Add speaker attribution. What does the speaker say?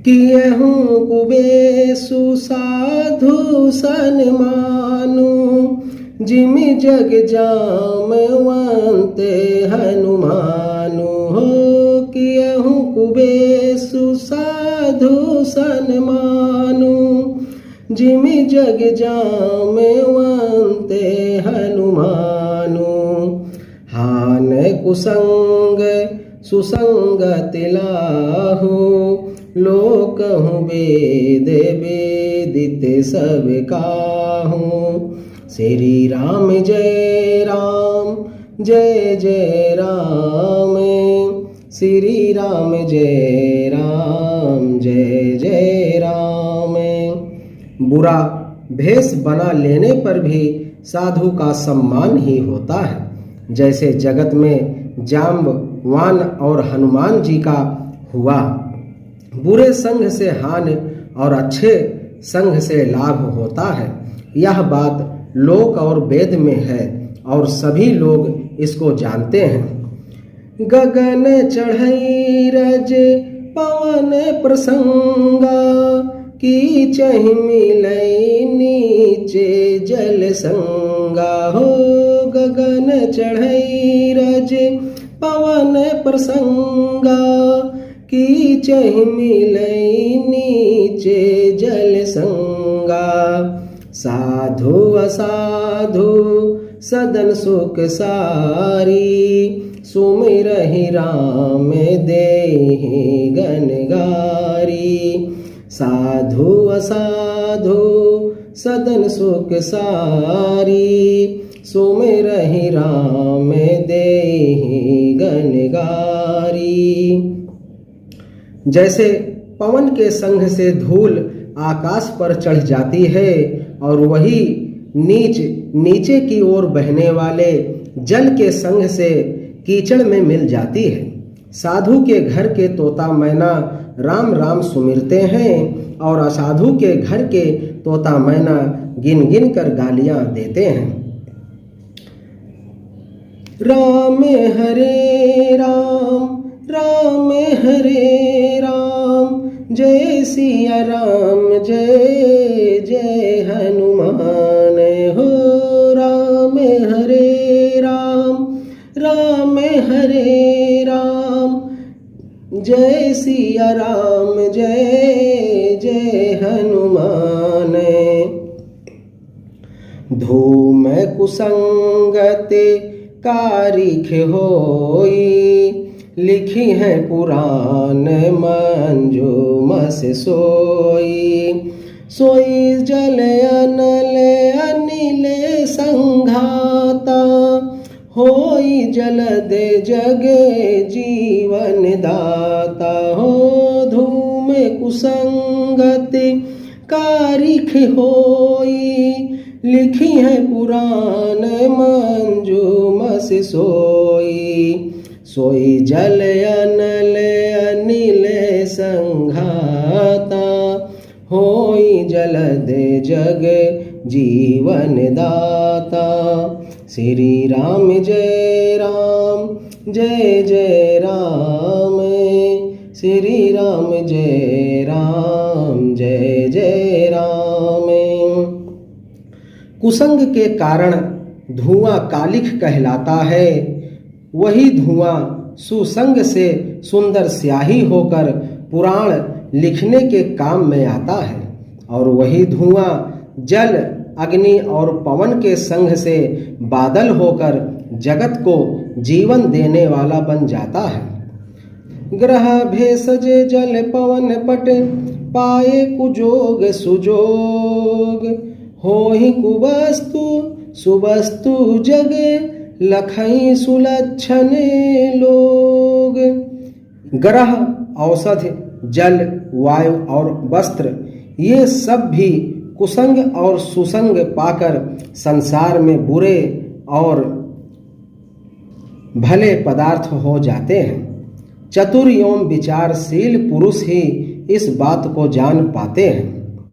Speaker 1: कियहु कुबेसु साधु सन्मानु, जिमि जग जामवन्ते हनुमानु। हो कियहु कुबेसु साधु सन्मानु, जिमि जग जामवन्ते हनुमानु। हान कुसंग सुसंगति लाहु, लोकहु वेद वेदित सब काहू। श्री राम जय राम जय जय राम, श्री राम जय राम जय जय राम। बुरा भेष बना लेने पर भी साधु का सम्मान ही होता है। जैसे जगत में जाम्बवान और हनुमान जी का हुआ। बुरे संग से हानि और अच्छे संग से लाभ होता है। यह बात लोक और वेद में है और सभी लोग इसको जानते हैं। गगन चढ़ई रज पवन प्रसंगा, कीचहि मिलई नीचे जल संगा। हो गगन चढ़ई रज पवन प्रसंगा, कीचहि मिलई नीचे जल संगा। साधु असाधु सदन सुख सारी, सुमिरहि राम देहि गनगारी। साधु असाधु सदन सुख सारी, सुमिरहि राम देहि गनगारी। जैसे पवन के संग से धूल आकाश पर चढ़ जाती है और वही नीचे की ओर बहने वाले जल के संग से कीचड़ में मिल जाती है। साधु के घर के तोता मैना राम राम सुमिरते हैं और असाधु के घर के तोता मैना गिन गिन कर गालियां देते हैं। राम हरे राम राम हरे राम, जय सिया राम जय जय हनुमान। हो राम हरे राम राम हरे राम, जय सिया राम जय जय हनुमान। धूम कुसंगति कारिख होई, लिखी है पुराण मंजूम से सोई। सोई जल अनल अनिल संघाता, होई जलद जग जीवन दाता। हो धूम कुसंगति कारिख होई, लिखी है पुराण मंजूम से सोई। सोई जल अनल अनिल संघाता, होई जलद जग जीवन दाता। श्री राम जय राम जय जय राम, श्री राम जय राम जय जय राम। कुसंग के कारण धुआं कालिख कहलाता है। वही धुआं सुसंग से सुंदर स्याही होकर पुराण लिखने के काम में आता है और वही धुआं जल अग्नि और पवन के संग से बादल होकर जगत को जीवन देने वाला बन जाता है। ग्रह भेषज जल पवन पट, पाए कुजोग सुजोग। होहि कुवस्तु सुवस्तु जग, लखई सुलक्षण लोग। ग्रह, औषधि, जल, वायु और वस्त्र ये सब भी कुसंग और सुसंग पाकर संसार में बुरे और भले पदार्थ हो जाते हैं। चतुर एवं विचारशील पुरुष ही इस बात को जान पाते हैं।